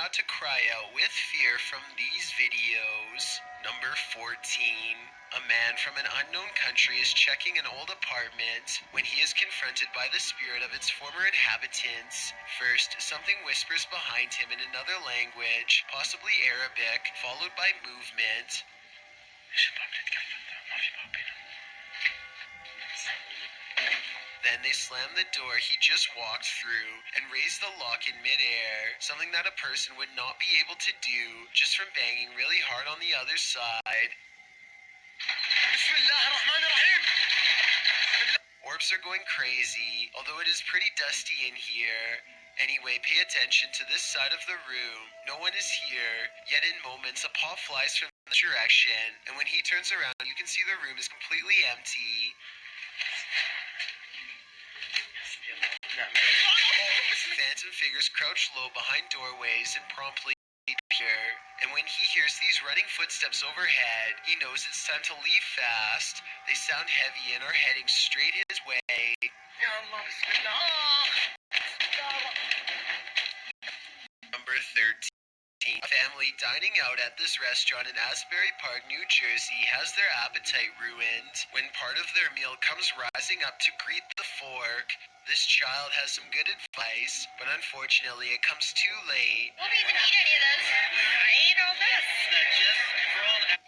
not to cry out with fear from these videos. Number 14. A man from an unknown country is checking an old apartment when he is confronted by the spirit of its former inhabitants. First, something whispers behind him in another language, possibly Arabic, followed by movement. Then they slam the door he just walked through and raise the lock in midair, something that a person would not be able to do just from banging really hard on the other side. Orbs are going crazy, although it is pretty dusty in here. Anyway, pay attention to this side of the room. No one is here, yet in moments a paw flies from the direction, and when he turns around you can see the room is completely empty. Phantom figures crouch low behind doorways and promptly appear, and when he hears these running footsteps overhead, he knows it's time to leave fast. They sound heavy and are heading straight his way. Number 13. A family dining out at this restaurant in Asbury Park, New Jersey has their appetite ruined when part of their meal comes rising up to greet the fork. This child has some good advice, but unfortunately it comes too late. We'll even eat any of those. I ate all this.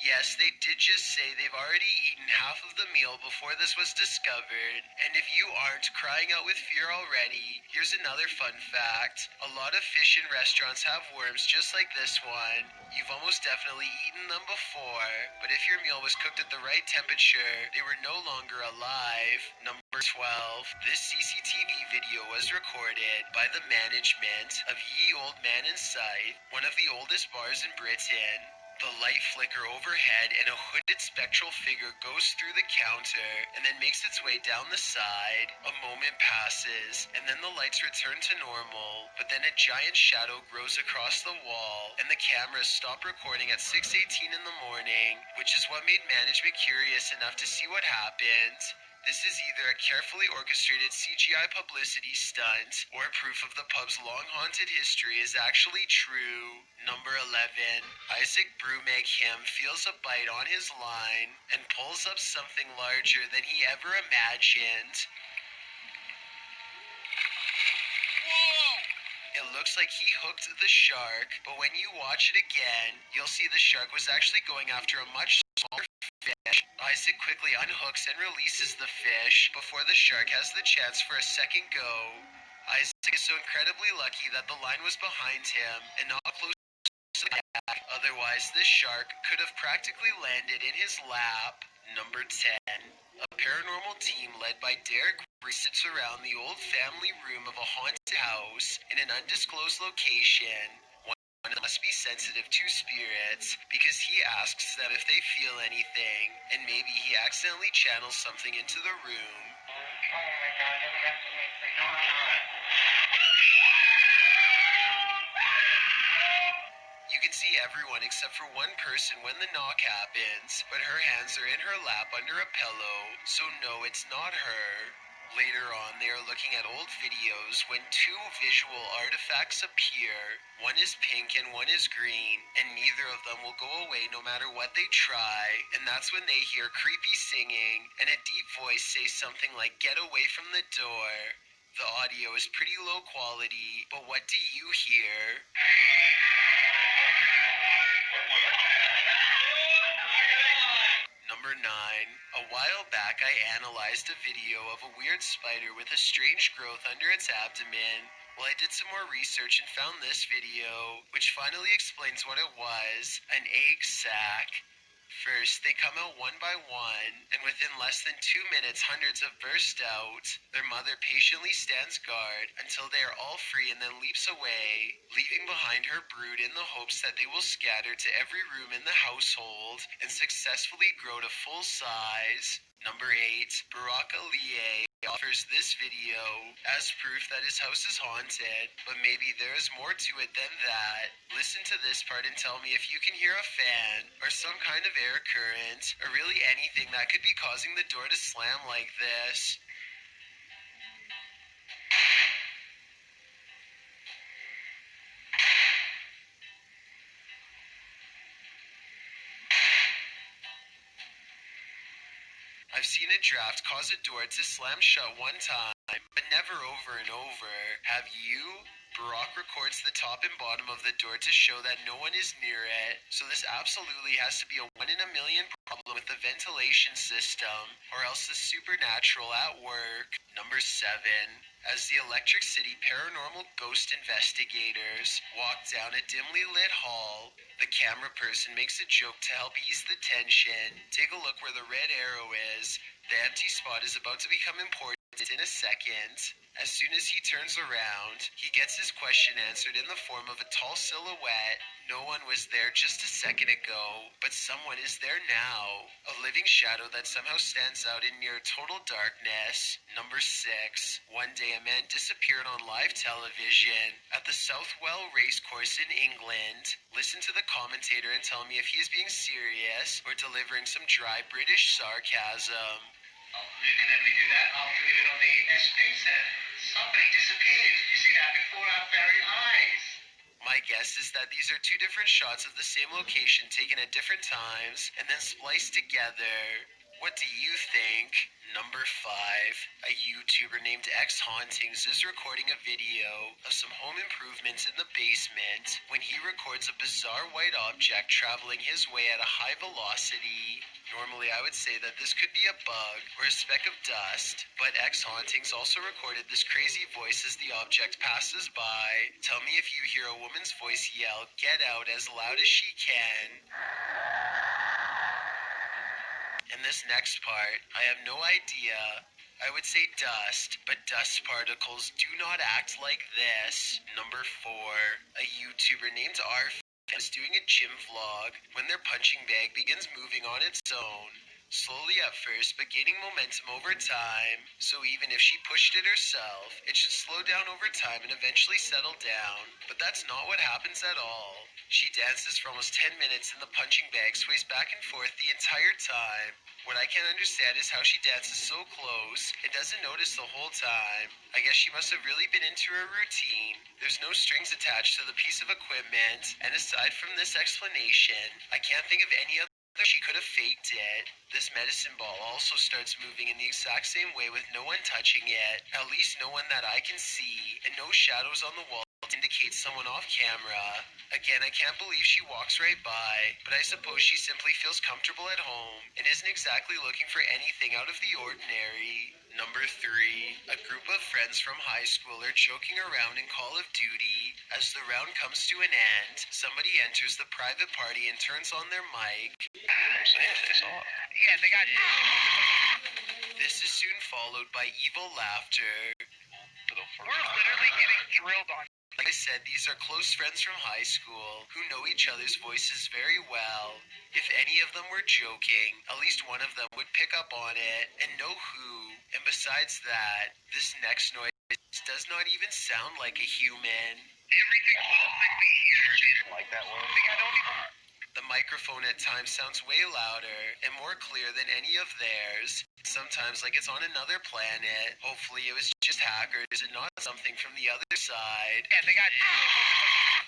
Yes, they did just say they've already eaten half of the meal before this was discovered. And if you aren't crying out with fear already, here's another fun fact. A lot of fish in restaurants have worms just like this one. You've almost definitely eaten them before, but if your meal was cooked at the right temperature, they were no longer alive. Number 12. This CCTV video was recorded by the management of Ye Old Man in Sight, one of the oldest bars in Britain. The light flicker overhead and a hooded spectral figure goes through the counter and then makes its way down the side. A moment passes and then the lights return to normal, but then a giant shadow grows across the wall and the cameras stop recording at 6:18 in the morning, which is what made management curious enough to see what happened. This is either a carefully orchestrated CGI publicity stunt or proof of the pub's long-haunted history is actually true. Number 11. Isaac Brumeghem feels a bite on his line and pulls up something larger than he ever imagined. It looks like he hooked the shark, but when you watch it again, you'll see the shark was actually going after a much smaller fish. Isaac quickly unhooks and releases the fish before the shark has the chance for a second go. Isaac is so incredibly lucky that the line was behind him and not close to the back. Otherwise, this shark could have practically landed in his lap. Number 10. A paranormal team led by Derek sits around the old family room of a haunted house in an undisclosed location. One must be sensitive to spirits because he asks them if they feel anything, and maybe he accidentally channels something into the room. You can see everyone except for one person when the knock happens, but her hands are in her lap under a pillow, so no, it's not her. Later on, they are looking at old videos when two visual artifacts appear. One is pink and one is green, and neither of them will go away no matter what they try. And that's when they hear creepy singing and a deep voice say something like, "Get away from the door." The audio is pretty low quality, but what do you hear? Number 9. A while back I analyzed a video of a weird spider with a strange growth under its abdomen. Well, I did some more research and found this video, which finally explains what it was: an egg sac. First, they come out one by one, and within less than 2 minutes, hundreds have burst out. Their mother patiently stands guard until they are all free and then leaps away, leaving behind her brood in the hopes that they will scatter to every room in the household and successfully grow to full size. Number 8. Barack Aliye offers this video as proof that his house is haunted, but maybe there is more to it than that. Listen to this part and tell me if you can hear a fan or some kind of air current or really anything that could be causing the door to slam like this. seen a draft cause a door to slam shut one time, but never over and over. Have you? Barack records the top and bottom of the door to show that no one is near it, so this absolutely has to be a 1 in a million problem with the ventilation system, or else the supernatural at work. Number 7. As the Electric City paranormal ghost investigators walk down a dimly lit hall, the camera person makes a joke to help ease the tension. Take a look where the red arrow is. The empty spot is about to become important in a second. As soon as he turns around, he gets his question answered in the form of a tall silhouette. No one was there just a second ago, but someone is there now. A living shadow that somehow stands out in near total darkness. Number 6. One day a man disappeared on live television at the Southwell Racecourse in England. Listen to the commentator and tell me if he is being serious or delivering some dry British sarcasm. You can only do that after leaving on the SP set. Somebody disappeared. You see that before our very eyes. My guess is that these are two different shots of the same location taken at different times and then spliced together. What do you think? Number 5. A YouTuber named X Hauntings is recording a video of some home improvements in the basement when he records a bizarre white object traveling his way at a high velocity. Normally I would say that this could be a bug or a speck of dust, but X Hauntings also recorded this crazy voice as the object passes by. Tell me if you hear a woman's voice yell, "Get out," as loud as she can. In this next part, I have no idea. I would say dust, but dust particles do not act like this. Number 4. A YouTuber named R is doing a gym vlog when their punching bag begins moving on its own. Slowly at first, but gaining momentum over time. So even if she pushed it herself, it should slow down over time and eventually settle down. But that's not what happens at all. She dances for almost 10 minutes and the punching bag sways back and forth the entire time. What I can't understand is how she dances so close and doesn't notice the whole time. I guess she must have really been into her routine. There's no strings attached to the piece of equipment, and aside from this explanation, I can't think of any other she could have faked it. This medicine ball also starts moving in the exact same way with no one touching it, at least no one that I can see, and no shadows on the wall to indicate someone off camera. Again, I can't believe she walks right by, but I suppose she simply feels comfortable at home and isn't exactly looking for anything out of the ordinary. Number 3. A group of friends from high school are joking around in Call of Duty. As the round comes to an end, somebody enters the private party and turns on their mic. Yeah, they got. This is soon followed by evil laughter. We're literally getting drilled on. Like I said, these are close friends from high school who know each other's voices very well. If any of them were joking, at least one of them would pick up on it and know who. And besides that, this next noise does not even sound like a human. Everything sounds like we hear. Like that one? I think I don't even. The microphone at times sounds way louder and more clear than any of theirs. Sometimes like it's on another planet. Hopefully it was just hackers and not something from the other side. Yeah, they got.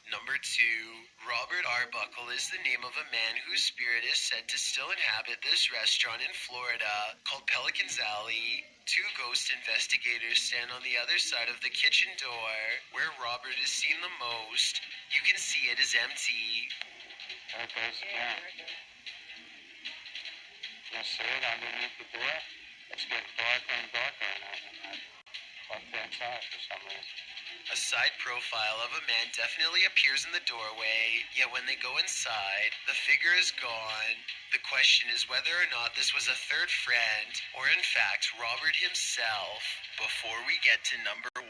Number 2. Robert Arbuckle is the name of a man whose spirit is said to still inhabit this restaurant in Florida called Pelican's Alley. 2 ghost investigators stand on the other side of the kitchen door, where Robert is seen the most. You can see it is empty. There it goes again. You see it underneath the door? It's getting darker and darker up there inside for some reason. A side profile of a man definitely appears in the doorway, yet when they go inside, the figure is gone. The question is whether or not this was a third friend, or in fact, Robert himself. Before we get to number 1,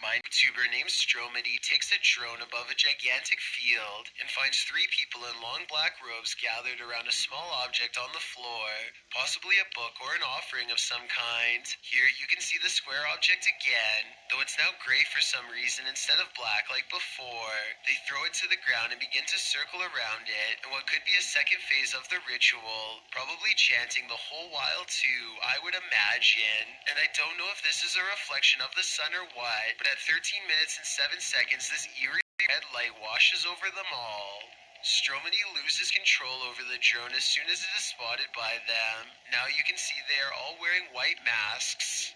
my YouTuber named Stromedy takes a drone above a gigantic field and finds 3 people in long black robes gathered around a small object on the floor, possibly a book or an offering of some kind. Here you can see the square object again, though it's now gray for some reason instead of black like before. They throw it to the ground and begin to circle around it in what could be a second phase of the ritual, probably chanting the whole while too, I would imagine. And I don't know if this is a reflection of the sun or what, but at 13 minutes and 7 seconds this eerie red light washes over them all. Stromedy loses control over the drone as soon as it is spotted by them. Now you can see they are all wearing white masks.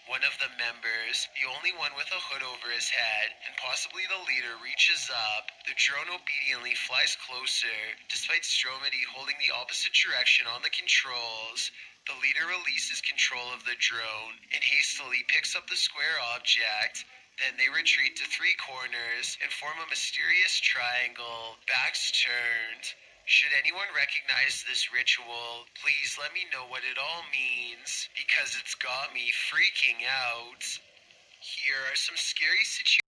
One of the members, the only one with a hood over his head, and possibly the leader, reaches up. The drone obediently flies closer, despite Stromedy holding the opposite direction on the controls. The leader releases control of the drone and hastily picks up the square object. Then they retreat to three corners and form a mysterious triangle, backs turned. Should anyone recognize this ritual, please let me know what it all means, because it's got me freaking out. Here are some scary situations